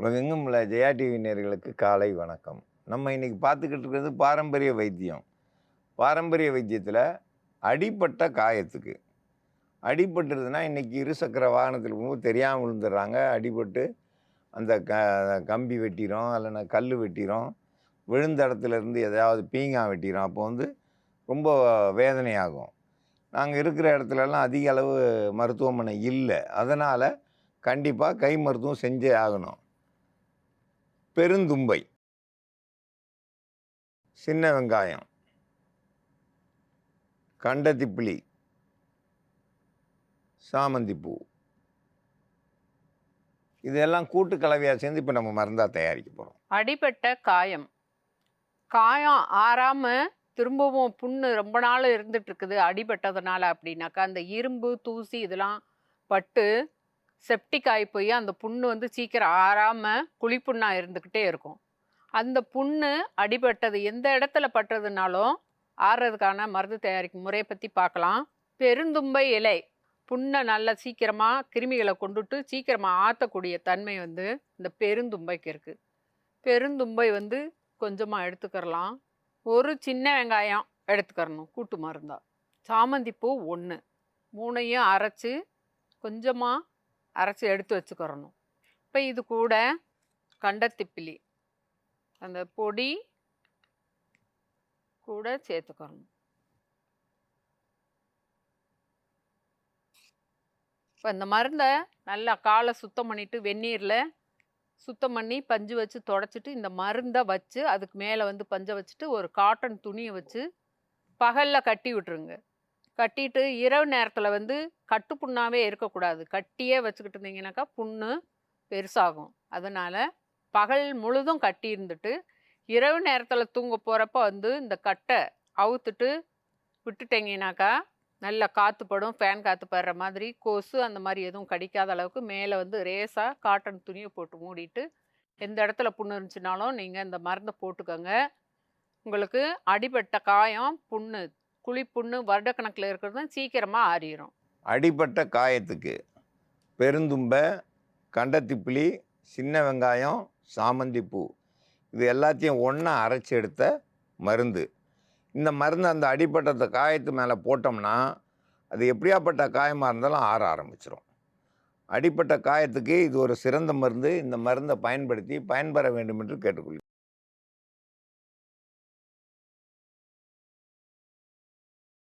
உலகெங்கும் உள்ள ஜெயா டிவி நேயர்களுக்கு காலை வணக்கம். நம்ம இன்னைக்கு பார்த்துக்கிட்டு இருக்கிறது பாரம்பரிய வைத்தியம். பாரம்பரிய வைத்தியத்தில் அடிபட்ட காயத்துக்கு அடிபட்டுருதுன்னா இன்னைக்கு இருசக்கர வாகனத்தில் போகும்போது தெரியாமல் விழுந்துடுறாங்க. அடிபட்டு அந்த கம்பி வெட்டிரும், இல்லைன்னா கல் வெட்டிரும், விழுந்த இடத்துல இருந்து எதையாவது பீங்கான் வெட்டிரும். அப்போ ரொம்ப வேதனையாகும். நாங்கள் இருக்கிற இடத்துலலாம் அதிக அளவு மருத்துவமனை இல்லை. அதனால் கண்டிப்பாக கை மருத்துவம் செஞ்சே ஆகணும். பெருந்தும்பை, சின்ன வெங்காயம், கண்டத்திப்பிலி, சாமந்திப்பூ, இதெல்லாம் கூட்டு கலவையாக சேர்ந்து இப்போ நம்ம மருந்தாக தயாரிக்க போகிறோம். அடிபட்ட காயம் காயம் ஆறாமல் திரும்பவும் புண்ணு ரொம்ப நாள் இருந்துட்டு இருக்குது அடிபட்டதுனால அப்படின்னாக்கா அந்த இரும்பு தூசி இதெல்லாம் பட்டு செப்டிக் ஆகி போய் அந்த புண்ணு சீக்கிரம் ஆறாமல் குழிப்புண்ணாக இருந்துக்கிட்டே இருக்கும். அந்த புண்ணு அடிபட்டது எந்த இடத்துல பட்டதுனாலும் ஆறுறதுக்கான மருந்து தயாரிக்கும் முறையை பற்றி பார்க்கலாம். பெருந்தும்பை இலை புண்ணை நல்லா சீக்கிரமாக கிருமிகளை கொண்டுட்டு சீக்கிரமாக ஆற்றக்கூடிய தன்மை இந்த பெருந்தும்பைக்கு இருக்குது. பெருந்தும்பை கொஞ்சமாக எடுத்துக்கிறலாம். ஒரு சின்ன வெங்காயம் எடுத்துக்கிறணும் கூட்டு மருந்தா. சாமந்திப்பூ 1, 3ஐயும் அரைச்சி கொஞ்சமாக அரைச்சி எடுத்து வச்சுக்கிறணும். இப்போ இது கூட கண்டத்திப்பிலி அந்த பொடி கூட சேர்த்துக்கிறணும். இப்போ இந்த மருந்தை நல்லா காலை சுத்தம் பண்ணிவிட்டு வெந்நீரில் சுத்தம் பண்ணி பஞ்சு வச்சு தொடச்சிட்டு இந்த மருந்தை வச்சு அதுக்கு மேலே பஞ்சை வச்சுட்டு ஒரு காட்டன் துணியை வச்சு பகலில் கட்டி விட்டுருங்க. கட்டிட்டு இரவு நேரத்தில் கட்டு புண்ணாகவே இருக்கக்கூடாது. கட்டியே வச்சுக்கிட்டு இருந்தீங்கன்னாக்கா புண்ணு பெருசாகும். அதனால் பகல் முழுதும் கட்டி இருந்துட்டு இரவு நேரத்தில் தூங்க போகிறப்ப இந்த கட்டை அவுத்துட்டு விட்டுட்டீங்கன்னாக்கா நல்லா காற்று படும். ஃபேன் காற்று படுற மாதிரி கொசு அந்த மாதிரி எதுவும் கடிக்காத அளவுக்கு மேலே ரேஸாக காட்டன் துணியை போட்டு மூடிட்டு எந்த இடத்துல புண்ணு இருந்துச்சுனாலும் நீங்கள் இந்த மருந்தை போட்டுக்கோங்க. உங்களுக்கு அடிபட்ட காயம் புண்ணு குழிப்புண்ணு வருடக்கணக்கில் இருக்கிறது சீக்கிரமாக ஆறிடும். அடிபட்ட காயத்துக்கு பெருந்தும்பை, கண்டத்திப்பிலி, சின்ன வெங்காயம், சாமந்திப்பூ இது எல்லாத்தையும் ஒன்றா அரைச்சி எடுத்த மருந்து. இந்த மருந்து அந்த அடிபட்ட காயத்து மேலே போட்டோம்னா அது எப்படியாப்பட்ட காயமாக இருந்தாலும் ஆற ஆரம்பிச்சிடும். அடிப்பட்ட காயத்துக்கு இது ஒரு சிறந்த மருந்து. இந்த மருந்தை பயன்படுத்தி பயன்பெற வேண்டும் என்று கேட்டுக்கொள்கிறேன்.